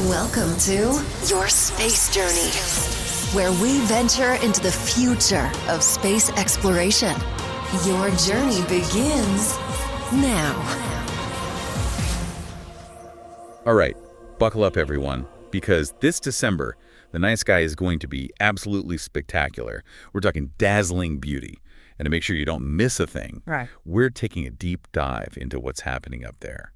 Welcome to your space journey, where we venture into the future of space exploration. Your journey begins now. All right, buckle up everyone, because this December, the night sky is going to be absolutely spectacular. We're talking dazzling beauty. And to make sure you don't miss a thing, we're taking a deep dive into what's happening up there.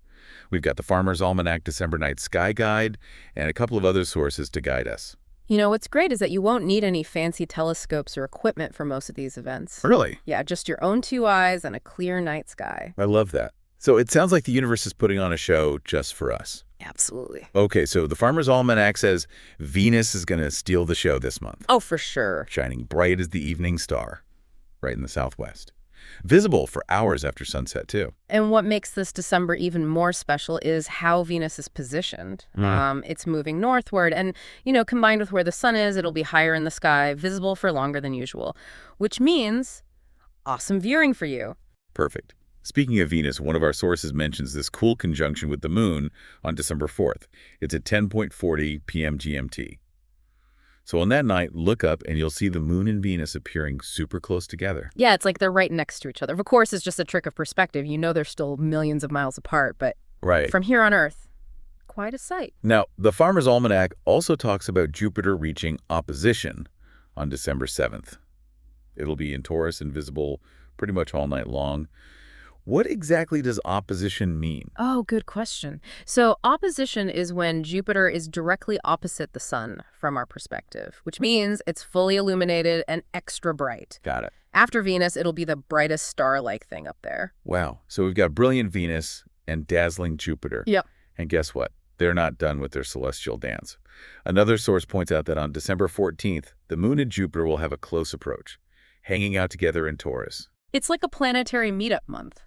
We've got the Farmer's Almanac December Night Sky Guide and a couple of other sources to guide us. You know, what's great is that you won't need any fancy telescopes or equipment for most of these events. Really? Yeah, just your own two eyes and a clear night sky. I love that. So it sounds like the universe is putting on a show just for us. Absolutely. Okay, so the Farmer's Almanac says Venus is going to steal the show this month. Oh, for sure. Shining bright as the evening star, right in the southwest. Visible for hours after sunset, too. And what makes this December even more special is how Venus is positioned. It's moving northward, and, combined with where the sun is, it'll be higher in the sky, visible for longer than usual, which means awesome viewing for you. Perfect. Speaking of Venus, one of our sources mentions this cool conjunction with the moon on December 4th. It's at 10:40 p.m. GMT. So on that night, look up and you'll see the moon and Venus appearing super close together. Yeah, it's like they're right next to each other. Of course, it's just a trick of perspective. You know they're still millions of miles apart, but from here on Earth, quite a sight. Now, the Farmer's Almanac also talks about Jupiter reaching opposition on December 7th. It'll be in Taurus and visible pretty much all night long. What exactly does opposition mean? Oh, good question. So opposition is when Jupiter is directly opposite the sun from our perspective, which means it's fully illuminated and extra bright. Got it. After Venus, it'll be the brightest star-like thing up there. Wow. So we've got brilliant Venus and dazzling Jupiter. Yep. And guess what? They're not done with their celestial dance. Another source points out that on December 14th, the moon and Jupiter will have a close approach, hanging out together in Taurus. It's like a planetary meetup month.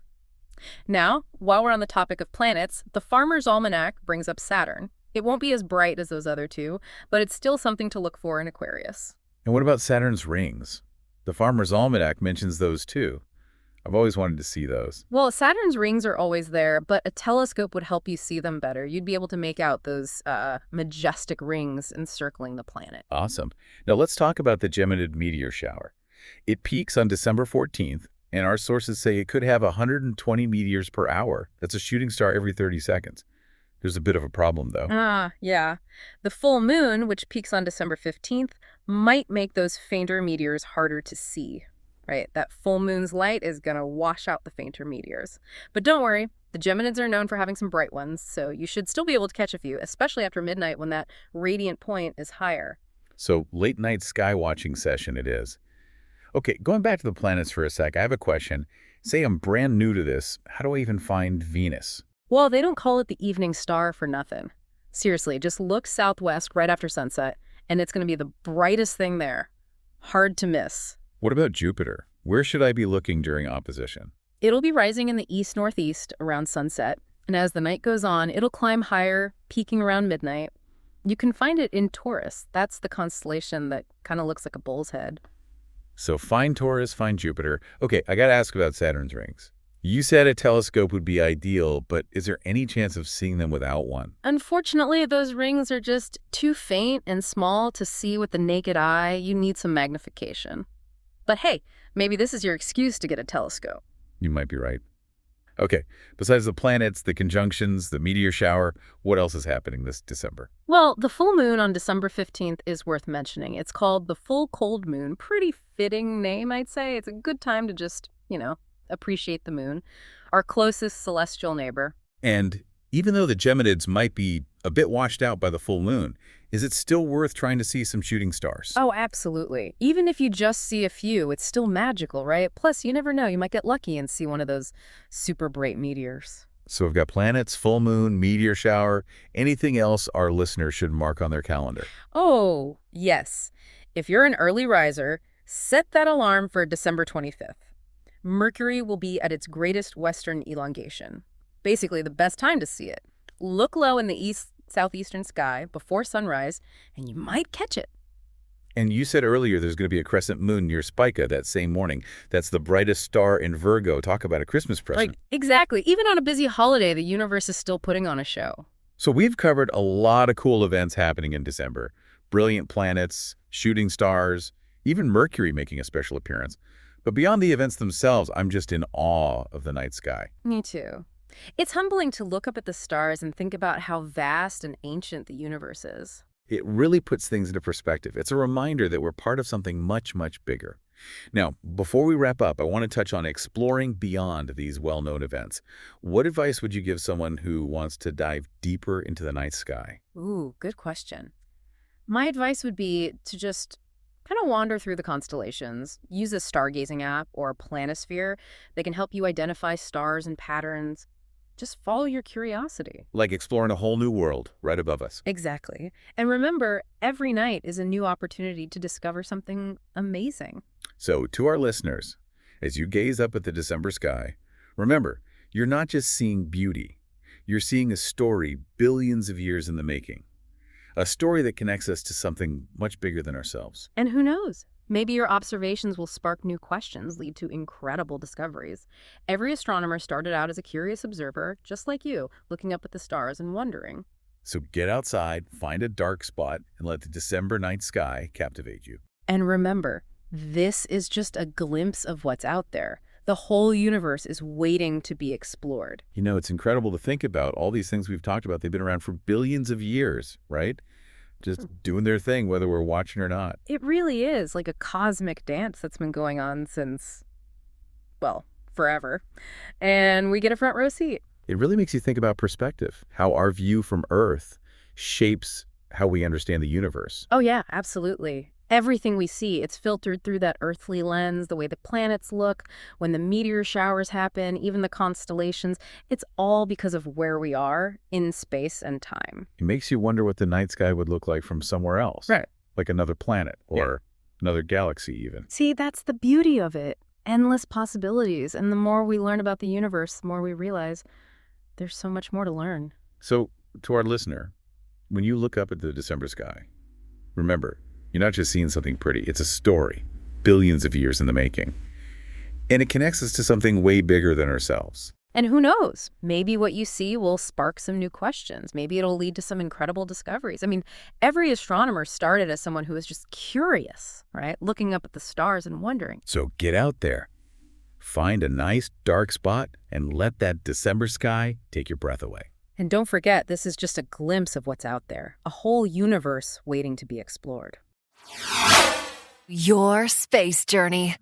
Now, while we're on the topic of planets, the Farmer's Almanac brings up Saturn. It won't be as bright as those other two, but it's still something to look for in Aquarius. And what about Saturn's rings? The Farmer's Almanac mentions those too. I've always wanted to see those. Well, Saturn's rings are always there, but a telescope would help you see them better. You'd be able to make out those majestic rings encircling the planet. Awesome. Now let's talk about the Geminid Meteor Shower. It peaks on December 14th. And our sources say it could have 120 meteors per hour. That's a shooting star every 30 seconds. There's a bit of a problem, though. Yeah. The full moon, which peaks on December 15th, might make those fainter meteors harder to see, right? That full moon's light is going to wash out the fainter meteors. But don't worry, the Geminids are known for having some bright ones, so you should still be able to catch a few, especially after midnight when that radiant point is higher. So late night sky watching session it is. Okay, going back to the planets for a sec, I have a question. Say I'm brand new to this. How do I even find Venus? Well, they don't call it the evening star for nothing. Seriously, just look southwest right after sunset, and it's going to be the brightest thing there. Hard to miss. What about Jupiter? Where should I be looking during opposition? It'll be rising in the east-northeast around sunset, and as the night goes on, it'll climb higher, peaking around midnight. You can find it in Taurus. That's the constellation that kind of looks like a bull's head. So find Taurus, find Jupiter. Okay, I got to ask about Saturn's rings. You said a telescope would be ideal, but is there any chance of seeing them without one? Unfortunately, those rings are just too faint and small to see with the naked eye. You need some magnification. But hey, maybe this is your excuse to get a telescope. You might be right. Okay, besides the planets, the conjunctions, the meteor shower, what else is happening this December? Well, the full moon on December 15th is worth mentioning. It's called the full cold moon. Pretty fitting name, I'd say. It's a good time to just, appreciate the moon, our closest celestial neighbor. And even though the Geminids might be a bit washed out by the full moon, is it still worth trying to see some shooting stars? Oh, absolutely. Even if you just see a few, it's still magical, right? Plus, you never know. You might get lucky and see one of those super bright meteors. So we've got planets, full moon, meteor shower. Anything else our listeners should mark on their calendar? Oh, yes. If you're an early riser, set that alarm for December 25th. Mercury will be at its greatest western elongation. Basically, the best time to see it. Look low in the southeastern sky before sunrise, and you might catch it. And you said earlier there's going to be a crescent moon near Spica that same morning. That's the brightest star in Virgo. Talk about a Christmas present. Exactly. Even on a busy holiday, the universe is still putting on a show. So we've covered a lot of cool events happening in December. Brilliant planets, shooting stars, even Mercury making a special appearance. But beyond the events themselves, I'm just in awe of the night sky. Me too. It's humbling to look up at the stars and think about how vast and ancient the universe is. It really puts things into perspective. It's a reminder that we're part of something much, much bigger. Now, before we wrap up, I want to touch on exploring beyond these well-known events. What advice would you give someone who wants to dive deeper into the night sky? Ooh, good question. My advice would be to just kind of wander through the constellations, use a stargazing app or a planisphere that can help you identify stars and patterns. Just follow your curiosity. Like exploring a whole new world right above us. Exactly. And remember, every night is a new opportunity to discover something amazing. So, to our listeners, as you gaze up at the December sky, remember, you're not just seeing beauty. You're seeing a story billions of years in the making. A story that connects us to something much bigger than ourselves. And who knows? Maybe your observations will spark new questions, lead to incredible discoveries. Every astronomer started out as a curious observer, just like you, looking up at the stars and wondering. So get outside, find a dark spot, and let the December night sky captivate you. And remember, this is just a glimpse of what's out there. The whole universe is waiting to be explored. You know, it's incredible to think about. All these things we've talked about, they've been around for billions of years, right? Just doing their thing, whether we're watching or not. It really is like a cosmic dance that's been going on since, well, forever. And we get a front row seat. It really makes you think about perspective, how our view from Earth shapes how we understand the universe. Oh, yeah, absolutely. Everything we see, it's filtered through that earthly lens, the way the planets look, when the meteor showers happen, even the constellations. It's all because of where we are in space and time. It makes you wonder what the night sky would look like from somewhere else. Right. Like another planet or another galaxy even. See, that's the beauty of it. Endless possibilities. And the more we learn about the universe, the more we realize there's so much more to learn. So, to our listener, when you look up at the December sky, remember, you're not just seeing something pretty. It's a story, billions of years in the making. And it connects us to something way bigger than ourselves. And who knows? Maybe what you see will spark some new questions. Maybe it'll lead to some incredible discoveries. I mean, every astronomer started as someone who was just curious, right? Looking up at the stars and wondering. So get out there, find a nice dark spot, and let that December sky take your breath away. And don't forget, this is just a glimpse of what's out there. A whole universe waiting to be explored. Your space journey.